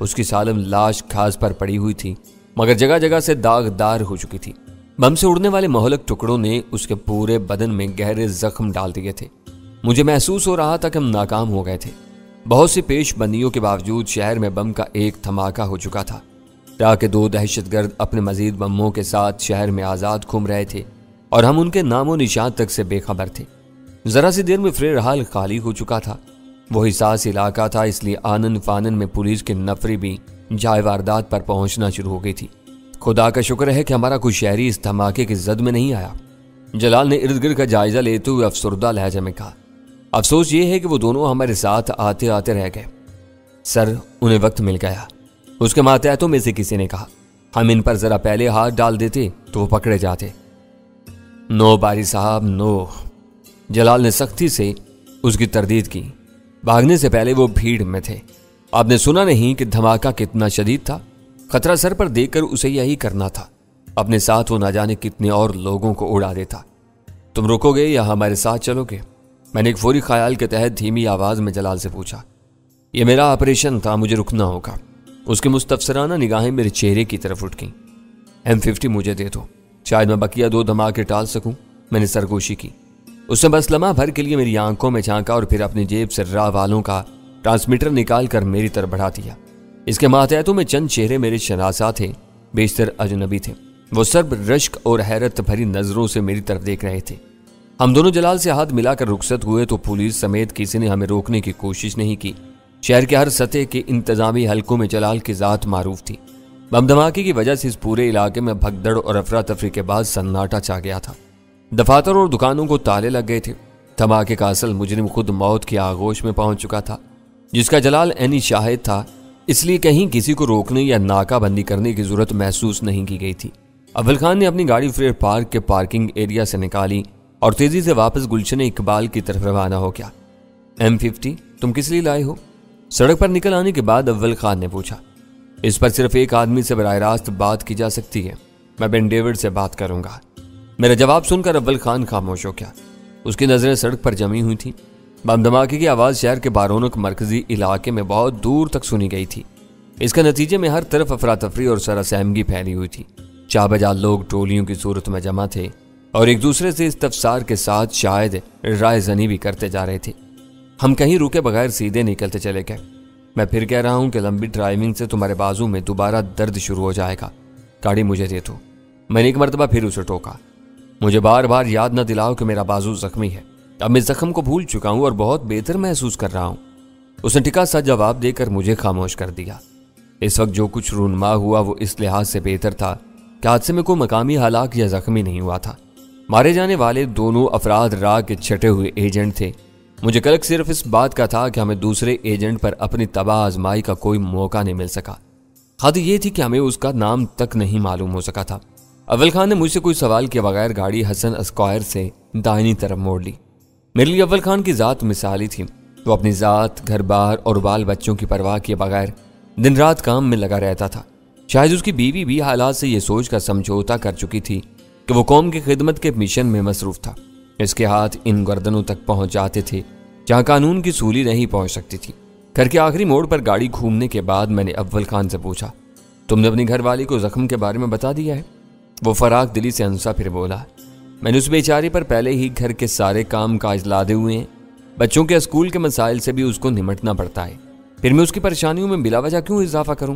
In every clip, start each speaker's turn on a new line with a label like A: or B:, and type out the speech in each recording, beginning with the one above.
A: اس کی سالم لاش گھاس پر پڑی ہوئی تھی، مگر جگہ جگہ سے داغدار ہو چکی تھی۔ بم سے اڑنے والے مہلک ٹکڑوں نے اس کے پورے بدن میں گہرے زخم ڈال دیے تھے۔ مجھے محسوس ہو رہا تھا کہ ہم ناکام ہو گئے تھے۔ بہت سی پیش بندیوں کے باوجود شہر میں بم کا ایک دھماکہ ہو چکا تھا۔ راہ کے 2 دہشت گرد اپنے مزید بموں کے ساتھ شہر میں آزاد گھوم رہے تھے اور ہم ان کے نام و نشان تک سے بے خبر تھے۔ ذرا سی دیر میں فریرحال خالی ہو چکا تھا۔ وہ حساس علاقہ تھا، اس لیے آنن فانن میں پولیس کی نفری بھی جائے واردات پر پہنچنا شروع ہو گئی تھی۔ خدا کا شکر ہے کہ ہمارا کوئی شہری اس دھماکے کی زد میں نہیں آیا، جلال نے ارد گرد کا جائزہ لیتے ہوئے افسردہ لہجے میں کہا۔ افسوس یہ ہے کہ وہ دونوں ہمارے ساتھ آتے آتے رہ گئے۔ سر، انہیں وقت مل گیا، اس کے ماتحتوں میں سے کسی نے کہا۔ ہم ان پر ذرا پہلے ہاتھ ڈال دیتے تو وہ پکڑے جاتے۔ نو باری صاحب، نو، جلال نے سختی سے اس کی تردید کی۔ بھاگنے سے پہلے وہ بھیڑ میں تھے۔ آپ نے سنا نہیں کہ دھماکہ کتنا شدید تھا؟ خطرہ سر پر دیکھ کر اسے یہی کرنا تھا۔ اپنے ساتھ وہ نہ جانے کتنے اور لوگوں کو اڑا دیتا۔ تم رکو گے یا ہمارے ساتھ چلو گے؟ میں نے ایک فوری خیال کے تحت دھیمی آواز میں جلال سے پوچھا۔ یہ میرا آپریشن تھا، مجھے رکنا ہوگا۔ اس کی مستفسرانہ نگاہیں میرے چہرے کی طرف اٹھ گئیں۔ M50 مجھے دے دو، شاید میں بقیہ 2 دھماکے ٹال سکوں۔ میں نے سرگوشی کی۔ اس نے بس لمحہ بھر کے لیے میری آنکھوں میں جھانکا اور پھر اپنی جیب سے راہ والوں کا ٹرانسمیٹر نکال کر میری طرف بڑھا دیا۔ اس کے ماتحتوں میں چند چہرے میرے شناسا تھے، بیشتر اجنبی تھے۔ وہ سرب رشک اور حیرت بھری نظروں سے میری طرف دیکھ رہے تھے۔ ہم دونوں جلال سے ہاتھ ملا کر رخصت ہوئے تو پولیس سمیت کسی نے ہمیں روکنے کی کوشش نہیں کی۔ شہر کے ہر سطح کے انتظامی حلقوں میں جلال کی ذات معروف تھی۔ بم دھماکے کی وجہ سے اس پورے علاقے میں بھگدڑ اور افراتفری کے بعد سناٹا چھا گیا تھا۔ دفاتر اور دکانوں کو تالے لگ گئے تھے۔ دھماکے کا اصل مجرم خود موت کی آغوش میں پہنچ چکا تھا، جس کا جلال عینی شاہد تھا، اس لیے کہیں کسی کو روکنے یا ناکہ بندی کرنے کی ضرورت محسوس نہیں کی گئی تھی۔ اول خان نے اپنی گاڑی فریر پارک کے پارکنگ ایریا سے نکالی اور تیزی سے واپس گلشن اقبال کی طرف روانہ ہو گیا۔ M50 تم کس لیے لائے ہو؟ سڑک پر نکل آنے کے بعد اول خان نے پوچھا۔ اس پر صرف ایک آدمی سے براہ راست بات کی جا سکتی ہے، میں بن ڈیوڈ سے بات کروں گا۔ میرا جواب سن کر اول خان خاموش ہو گیا۔ اس کی نظریں سڑک پر جمی ہوئی تھیں۔ بم دھماکے کی آواز شہر کے بارونق مرکزی علاقے میں بہت دور تک سنی گئی تھی۔ اس کے نتیجے میں ہر طرف افراتفری اور سراسیمگی پھیلی ہوئی تھی۔ چاہ بجا لوگ ٹولیوں کی صورت میں جمع تھے اور ایک دوسرے سے استفسار کے ساتھ شاید رائے زنی بھی کرتے جا رہے تھے۔ ہم کہیں رکے بغیر سیدھے نکلتے چلے گئے۔ میں پھر کہہ رہا ہوں کہ لمبی ڈرائیونگ سے تمہارے بازو میں دوبارہ درد شروع ہو جائے گا، گاڑی مجھے دے دو۔ میں نے ایک مرتبہ پھر اسے ٹوکا۔ مجھے بار بار یاد نہ دلاؤ کہ میرا بازو زخمی ہے، اب میں زخم کو بھول چکا ہوں اور بہت بہتر محسوس کر رہا ہوں۔ اس نے ٹکا سا جواب دے کر مجھے خاموش کر دیا۔ اس وقت جو کچھ رونما ہوا وہ اس لحاظ سے بہتر تھا کہ حادثے میں کوئی مقامی ہلاک یا زخمی نہیں ہوا تھا۔ مارے جانے والے دونوں افراد راہ کے چھٹے ہوئے ایجنٹ تھے۔ مجھے قلق صرف اس بات کا تھا کہ ہمیں دوسرے ایجنٹ پر اپنی تباہ آزمائی کا کوئی موقع نہیں مل سکا۔ حد یہ تھی کہ ہمیں اس کا نام تک نہیں معلوم ہو سکا تھا۔ اول خان نے مجھ سے کوئی سوال کیے بغیر گاڑی حسن اسکوائر سے دائنی طرف موڑ لی۔ میرے لیے اول خان کی ذات مثالی تھی۔ وہ اپنی ذات، گھر بار اور بال بچوں کی پرواہ کیے بغیر دن رات کام میں لگا رہتا تھا۔ شاید اس کی بیوی بھی حالات سے یہ سوچ کر سمجھوتا کر چکی تھی کہ وہ قوم کی خدمت کے مشن میں مصروف تھا۔ اس کے ہاتھ ان گردنوں تک پہنچ جاتے تھے جہاں قانون کی سولی نہیں پہنچ سکتی تھی۔ گھر کے آخری موڑ پر گاڑی گھومنے کے بعد میں نے اول خان سے پوچھا، تم نے اپنی گھر والی کو زخم کے بارے میں بتا دیا ہے؟ وہ فراق دلی سے ہنسا پھر بولا، میں نے اس بیچاری پر پہلے ہی گھر کے سارے کام کاج لادے ہوئے ہیں۔ بچوں کے اسکول کے مسائل سے بھی اس کو نمٹنا پڑتا ہے، پھر میں اس کی پریشانیوں میں بلا وجہ کیوں اضافہ کروں؟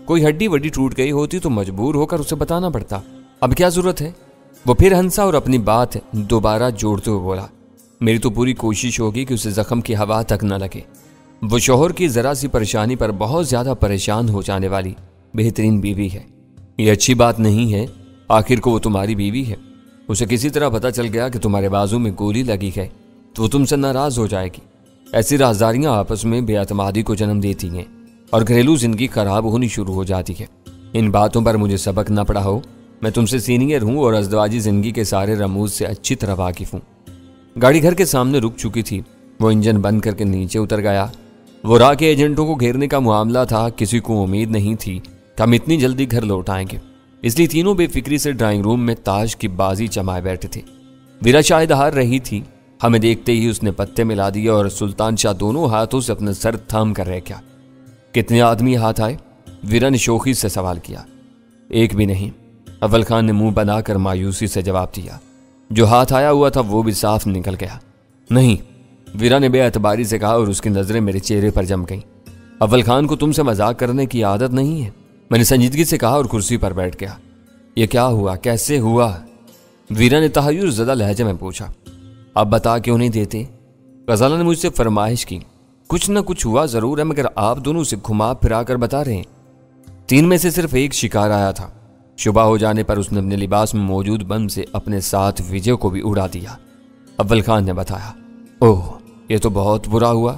A: کوئی ہڈی وڈی ٹوٹ گئی ہوتی تو مجبور ہو کر اسے بتانا پڑتا، اب کیا ضرورت ہے؟ وہ پھر ہنسا اور اپنی بات دوبارہ جوڑتے ہوئے بولا، میری تو پوری کوشش ہوگی کہ اسے زخم کی ہوا تک نہ لگے۔ وہ شوہر کی ذرا سی پریشانی پر بہت زیادہ پریشان ہو جانے والی بہترین بیوی ہے۔ یہ اچھی بات نہیں ہے، آخر کو وہ تمہاری بیوی ہے۔ اسے کسی طرح پتہ چل گیا کہ تمہارے بازو میں گولی لگی ہے تو وہ تم سے ناراض ہو جائے گی۔ ایسی رازداریاں آپس میں بے اعتمادی کو جنم دیتی ہیں اور گھریلو زندگی خراب ہونی شروع ہو جاتی ہے۔ ان باتوں پر مجھے سبق نہ پڑا ہو، میں تم سے سینئر ہوں اور ازدواجی زندگی کے سارے رموز سے اچھی طرح واقف ہوں۔ گاڑی گھر کے سامنے رک چکی تھی۔ وہ انجن بند کر کے نیچے اتر گیا۔ وہ راہ کے ایجنٹوں کو گھیرنے کا معاملہ تھا، کسی کو امید نہیں تھی کہ ہم اتنی جلدی گھر لوٹ آئیں گے، اس لیے تینوں بے فکری سے ڈرائنگ روم میں تاش کی بازی جمائے بیٹھے تھے۔ ویرا شاید ہار رہی تھی، ہمیں دیکھتے ہی اس نے پتے ملا دیا اور سلطان شاہ دونوں ہاتھوں سے اپنا سر تھام کر رہ گیا۔ کتنے آدمی ہاتھ آئے؟ ویرا نے شوخی سے سوال کیا۔ ایک بھی نہیں، اول خان نے منہ بنا کر مایوسی سے جواب دیا۔ جو ہاتھ آیا ہوا تھا وہ بھی صاف نکل گیا۔ نہیں، ویرا نے بے اعتباری سے کہا اور اس کی نظریں میرے چہرے پر جم گئیں۔ اول خان کو تم سے مذاق کرنے کی عادت نہیں ہے، میں نے سنجیدگی سے کہا اور کرسی پر بیٹھ گیا۔ یہ کیا ہوا؟ کیسے ہوا؟ ویرا نے تحیر زدہ لہجے میں پوچھا۔ آپ بتا کیوں نہیں دیتے؟ غزالہ نے مجھ سے فرمائش کی۔ کچھ نہ کچھ ہوا ضرور ہے، مگر آپ دونوں سے گھما پھرا کر بتا رہے ہیں۔ 3 میں سے صرف ایک شکار آیا تھا۔ صبح ہو جانے پر اس نے اپنے لباس میں موجود بم سے اپنے ساتھ وجے کو بھی اڑا دیا، اول خان نے بتایا۔ اوہ، یہ تو بہت برا ہوا،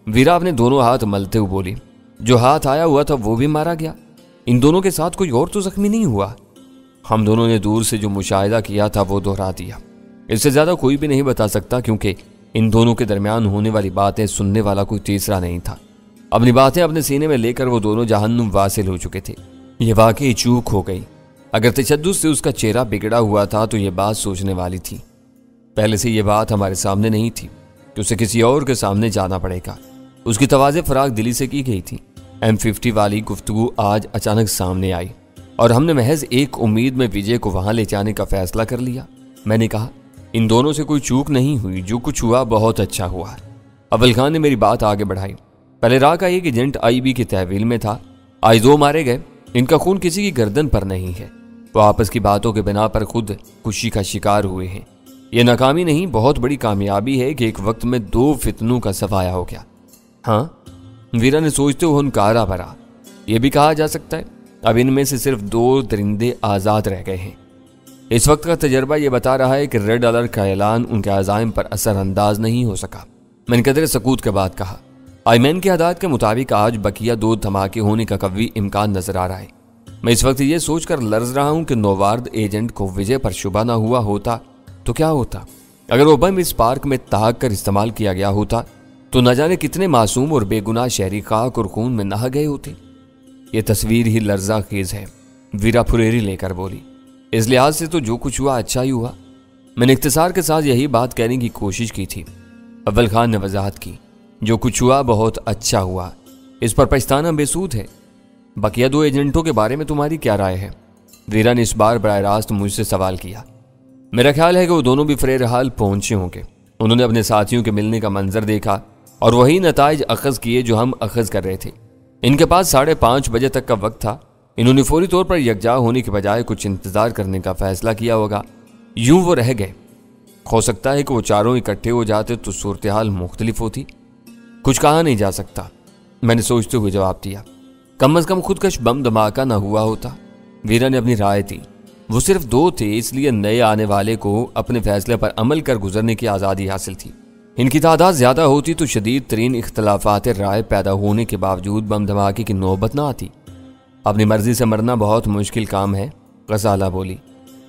A: ویرا اپنے دونوں ہاتھ ملتے ہوئے بولی۔ جو ہاتھ آیا ہوا تھا وہ بھی مارا گیا؟ ان دونوں کے ساتھ کوئی اور تو زخمی نہیں ہوا؟ ہم دونوں نے دور سے جو مشاہدہ کیا تھا وہ دہرا دیا۔ اس سے زیادہ کوئی بھی نہیں بتا سکتا، کیونکہ ان دونوں کے درمیان ہونے والی باتیں سننے والا کوئی تیسرا نہیں تھا۔ اپنی باتیں اپنے سینے میں لے کر وہ دونوں جہنم واصل ہو چکے تھے۔ یہ واقعی چوک ہو گئی۔ اگر تشدد سے اس کا چہرہ بگڑا ہوا تھا تو یہ بات سوچنے والی تھی۔ پہلے سے یہ بات ہمارے سامنے نہیں تھی کہ اسے کسی اور کے سامنے جانا پڑے گا۔ اس کی تواضع فراق دلی سے کی گئی تھی۔ M50 والی گفتگو آج اچانک سامنے آئی اور ہم نے محض ایک امید میں وجے کو وہاں لے جانے کا فیصلہ کر لیا۔ میں نے کہا، ان دونوں سے کوئی چوک نہیں ہوئی، جو کچھ ہوا بہت اچھا ہوا۔ اول خان نے میری بات آگے بڑھائی۔ پہلے راہ کا ایک ایجنٹ IB کی تحویل میں تھا، آج 2 مارے گئے۔ ان کا خون کسی کی گردن پر نہیں ہے، وہ آپس کی باتوں کے بنا پر خود خوشی کا شکار ہوئے ہیں۔ یہ ناکامی نہیں، بہت بڑی کامیابی ہے کہ ایک وقت میں 2 فتنوں کا صفایا ہو گیا۔ ہاں، ویرا نے سوچتے ہوئے ہنکارا بھرا۔ یہ بھی کہا جا سکتا ہے اب ان میں سے صرف 2 درندے آزاد رہ گئے ہیں۔ اس وقت کا تجربہ یہ بتا رہا ہے کہ ریڈ الرٹ کا اعلان ان کے عزائم پر اثر انداز نہیں ہو سکا۔ میں نے قدرے سکوت کے بعد کہا، آئمین کے عداد کے مطابق آج بقیہ 2 دھماکے ہونے کا قوی امکان نظر آ رہا ہے۔ میں اس وقت یہ سوچ کر لرز رہا ہوں کہ نووارد ایجنٹ کو وجے پر شبہ نہ ہوا ہوتا تو کیا ہوتا؟ اگر وہ بم اس پارک میں تاگ کر استعمال کیا گیا ہوتا تو نہ جانے کتنے معصوم اور بے گناہ شہری خاک اور خون میں نہا گئے ہوتے۔ یہ تصویر ہی لرزہ خیز ہے، ویرا پھریری لے کر بولی۔ اس لحاظ سے تو جو کچھ ہوا اچھا ہی ہوا۔ میں نے اختصار کے ساتھ یہی بات کہنے کی کوشش کی تھی۔ اول خان نے وضاحت کی، جو کچھ ہوا بہت اچھا ہوا، اس پر پچھتانا بے سود ہے۔ بقیہ 2 ایجنٹوں کے بارے میں تمہاری کیا رائے ہے؟ ویرا نے اس بار براہ راست مجھ سے سوال کیا۔ میرا خیال ہے کہ وہ دونوں بھی فریرحال پہنچے ہوں گے۔ انہوں نے اپنے ساتھیوں کے ملنے کا منظر دیکھا اور وہی نتائج اخذ کیے جو ہم اخذ کر رہے تھے۔ ان کے پاس 5:30 بجے تک کا وقت تھا۔ انہوں نے فوری طور پر یکجا ہونے کے بجائے کچھ انتظار کرنے کا فیصلہ کیا ہوگا۔ یوں وہ رہ گئے۔ ہو سکتا ہے کہ وہ چاروں اکٹھے ہو جاتے تو صورتحال مختلف ہوتی۔ کچھ کہا نہیں جا سکتا، میں نے سوچتے ہوئے جواب دیا۔ کم از کم خودکش بم دھماکہ نہ ہوا ہوتا۔ ویرا نے اپنی رائے دی۔ وہ صرف 2 تھے، اس لیے نئے آنے والے کو اپنے فیصلے پر عمل کر گزرنے کی آزادی حاصل تھی۔ ان کی تعداد زیادہ ہوتی تو شدید ترین اختلافات رائے پیدا ہونے کے باوجود بم دھماکے کی نوبت نہ آتی۔ اپنی مرضی سے مرنا بہت مشکل کام ہے، غزالہ بولی۔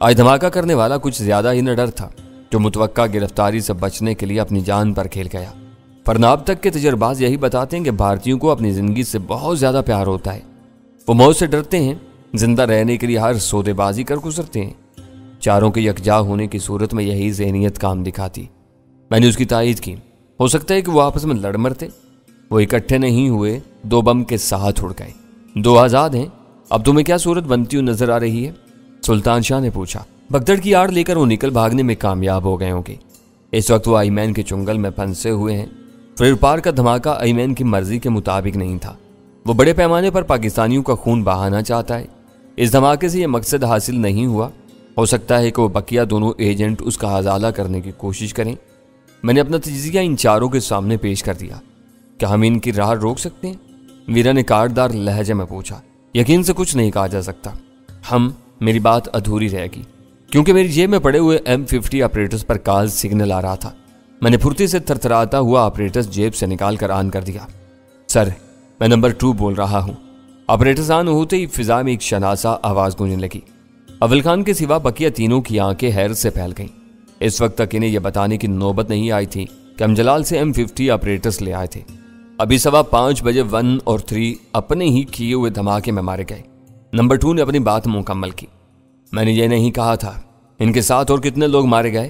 A: آج دھماکہ کرنے والا کچھ زیادہ ہی نہ ڈر تھا، جو متوقع گرفتاری سے بچنے کے لیے اپنی جان پر کھیل گیا۔ ورنہ اب تک کے تجربات یہی بتاتے ہیں کہ بھارتیوں کو اپنی زندگی سے بہت زیادہ پیار ہوتا ہے۔ وہ موت سے ڈرتے ہیں، زندہ رہنے کے لیے ہر سودے بازی کر گزرتے ہیں۔ چاروں کے یکجا ہونے کی صورت میں یہی ذہنیت کام دکھاتی۔ میں نے اس کی تائید کی۔ ہو سکتا ہے کہ وہ آپس میں لڑ مرتے، وہ اکٹھے نہیں ہوئے، 2 بم کے ساتھ اڑ گئے۔ 2 آزاد ہیں۔ اب تمہیں کیا صورت بنتی ہوئی نظر آ رہی ہے؟ سلطان شاہ نے پوچھا۔ بگدڑ کی آڑ لے کر وہ نکل بھاگنے میں کامیاب ہو گئے ہوں گے۔ اس وقت وہ آئمین کے چنگل میں پھنسے ہوئے ہیں۔ فریر پار کا دھماکہ آئمین کی مرضی کے مطابق نہیں تھا۔ وہ بڑے پیمانے پر پاکستانیوں کا خون بہانا چاہتا ہے۔ اس دھماکے سے یہ مقصد حاصل نہیں ہوا۔ ہو سکتا ہے کہ وہ بقیہ دونوں ایجنٹ اس کا ازالہ کرنے کی کوشش کریں۔ میں نے اپنا تجزیہ ان چاروں کے سامنے پیش کر دیا۔ کیا ہم ان کی راہ روک سکتے ہیں؟ ویرا نے کاٹدار لہجے میں پوچھا۔ یقین سے کچھ نہیں کہا جا سکتا۔ میری بات ادھوری رہے گی، کیونکہ میری جیب میں پڑے ہوئے M50 آپریٹرز پر کال سگنل آ رہا تھا۔ میں نے پھرتی سے تھرتھراتا ہوا آپریٹرز جیب سے نکال کر آن کر دیا۔ سر، میں نمبر 2 بول رہا ہوں۔ آپریٹرز آن ہوتے ہی فضا میں ایک شناسا آواز گونجنے لگی۔ اول خان کے سوا بقیہ تینوں کی آنکھیں حیرت سے پھیل گئیں۔ اس وقت تک انہیں یہ بتانے کی نوبت نہیں آئی تھی کہ ہم جلال سے M50 آپریٹرز لے آئے تھے۔ ابھی 5:15 بجے 1 اور 3 اپنے ہی کیے ہوئے دھماکے میں مارے گئے۔ نمبر 2 نے اپنی بات مکمل کی۔ میں نے یہ نہیں کہا تھا۔ ان کے ساتھ اور کتنے لوگ مارے گئے؟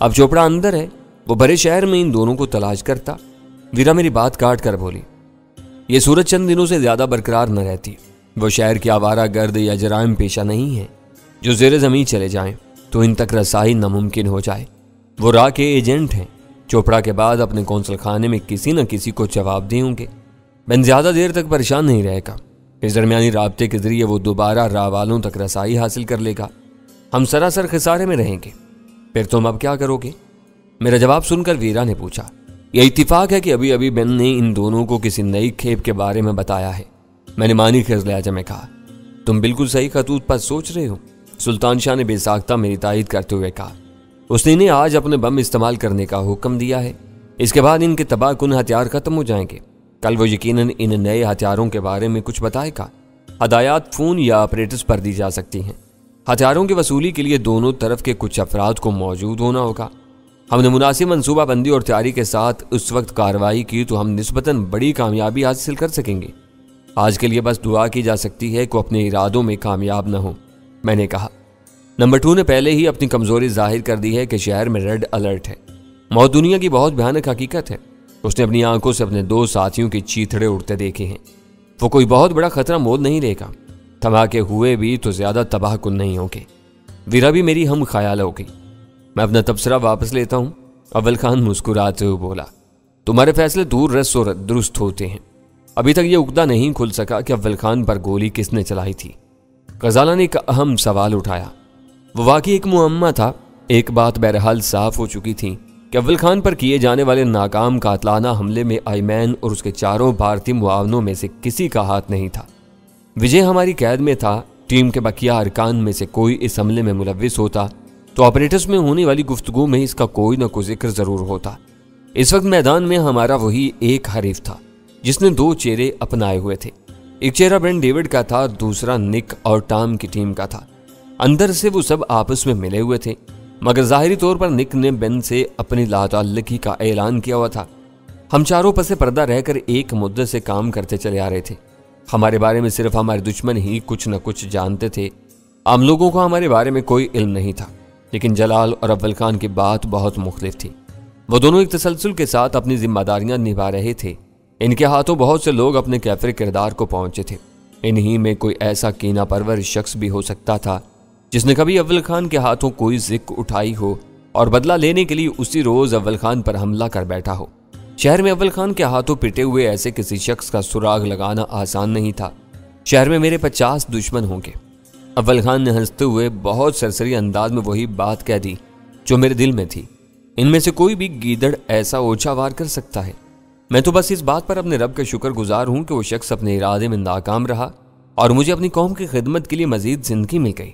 A: اب چوپڑا اندر ہے، وہ بڑے شہر میں ان دونوں کو تلاش کرتا۔ ویرا میری بات کاٹ کر بولی، یہ صورت چند دنوں سے زیادہ برقرار نہ رہتی۔ وہ شہر کے آوارہ گرد یا جرائم پیشہ نہیں ہے جو زیر زمین چلے جائیں تو ان تک رسائی ناممکن ہو جائے۔ وہ راہ کے ایجنٹ ہیں، چوپڑا کے بعد اپنے قونصل خانے میں کسی نہ کسی کو جواب دیں ہوں گے۔ میں زیادہ دیر تک پریشان نہیں رہے گا، اس درمیانی رابطے کے ذریعے وہ دوبارہ راہ والوں تک رسائی حاصل کر لے گا۔ ہم سراسر خسارے میں رہیں گے۔ پھر تم اب کیا کرو گے؟ میرا جواب سن کر ویرا نے پوچھا۔ یہ اتفاق ہے کہ ابھی ابھی بین نے ان دونوں کو کسی نئی کھیپ کے بارے میں بتایا ہے۔ میں نے معنی خیز لہجے میں کہا، تم بالکل صحیح خطوط پر سوچ رہے ہو۔ سلطان شاہ نے بے ساختہ میری تائید کرتے ہوئے کہا، اس نے انہیں آج اپنے بم استعمال کرنے کا حکم دیا ہے، اس کے بعد ان کے تباہ کن ہتھیار ختم ہو جائیں گے۔ کل وہ یقیناً ان نئے ہتھیاروں کے بارے میں کچھ بتائے گا۔ ہدایات فون یا آپریٹرز پر دی جا سکتی ہیں۔ ہتھیاروں کی وصولی کے لیے دونوں طرف کے کچھ افراد کو موجود ہونا ہوگا۔ ہم نے مناسب منصوبہ بندی اور تیاری کے ساتھ اس وقت کارروائی کی تو ہم نسبتاً بڑی کامیابی حاصل کر سکیں گے۔ آج کے لیے بس دعا کی جا سکتی ہے کہ وہ اپنے ارادوں میں کامیاب نہ ہوں، میں نے کہا۔ نمبر 2 نے پہلے ہی اپنی کمزوری ظاہر کر دی ہے کہ شہر میں ریڈ الرٹ ہے۔ موت دنیا کی بہت بھیانک حقیقت ہے۔ اس نے اپنی آنکھوں سے اپنے 2 ساتھیوں کی چیتھڑے اڑتے دیکھے ہیں۔ وہ کوئی بہت بڑا خطرہ مول نہیں لے گا، دھماکے ہوئے بھی تو زیادہ تباہ کن نہیں ہوں گے۔ ویرا بھی میری ہم خیال ہو گئی۔ میں اپنا تبصرہ واپس لیتا ہوں، اول خان مسکراتے ہوئے بولا۔ تمہارے فیصلے دور رس اور درست ہوتے ہیں۔ ابھی تک یہ عقدہ نہیں کھل سکا کہ اول خان پر گولی کس نے چلائی تھی۔ غزالہ نے ایک اہم سوال اٹھایا۔ وہ واقعی ایک معمہ تھا۔ ایک بات بہرحال صاف ہو چکی تھی کہ اول خان پر کیے جانے والے ناکام قاتلانہ حملے میں ایمن اور اس کے 4 بھارتی معاونوں میں سے کسی کا ہاتھ نہیں تھا۔ وجے ہماری قید میں تھا۔ ٹیم کے بقیہ ارکان میں سے کوئی اس حملے میں ملوث ہوتا تو آپریٹرز میں ہونے والی گفتگو میں اس کا کوئی نہ کوئی ذکر ضرور ہوتا۔ اس وقت میدان میں ہمارا وہی ایک حریف تھا جس نے 2 چہرے اپنائے ہوئے تھے۔ ایک چہرہ برین ڈیوڈ کا تھا، دوسرا نک اور ٹام کی ٹیم کا تھا۔ اندر سے وہ سب آپس میں ملے ہوئے تھے، مگر ظاہری طور پر نک نے بین سے اپنی لاتعلقی کا اعلان کیا ہوا تھا۔ ہم چاروں پس پردہ رہ کر ایک مدت سے کام کرتے چلے آ رہے تھے۔ ہمارے بارے میں صرف ہمارے دشمن ہی کچھ نہ کچھ جانتے تھے۔ عام لوگوں کو ہمارے بارے میں کوئی علم نہیں تھا، لیکن جلال اور اول خان کی بات بہت مختلف تھی۔ وہ دونوں ایک تسلسل کے ساتھ اپنی ذمہ داریاں نبھا رہے تھے۔ ان کے ہاتھوں بہت سے لوگ اپنے کیفر کردار کو پہنچے تھے۔ انہی میں کوئی ایسا کینہ پرور شخص بھی ہو سکتا تھا جس نے کبھی اول خان کے ہاتھوں کوئی ذک اٹھائی ہو اور بدلہ لینے کے لیے اسی روز اول خان پر حملہ کر بیٹھا ہو۔ شہر میں اول خان کے ہاتھوں پٹے ہوئے ایسے کسی شخص کا سراغ لگانا آسان نہیں تھا۔ شہر میں میرے 50 دشمن ہوں گے۔ اول خان نے ہنستے ہوئے بہت سرسری انداز میں وہی بات کہہ دی جو میرے دل میں تھی۔ ان میں سے کوئی بھی گیدڑ ایسا اوچھا وار کر سکتا ہے۔ میں تو بس اس بات پر اپنے رب کا شکر گزار ہوں کہ وہ شخص اپنے ارادے میں ناکام رہا اور مجھے اپنی قوم کی خدمت کے لیے مزید زندگی مل گئی۔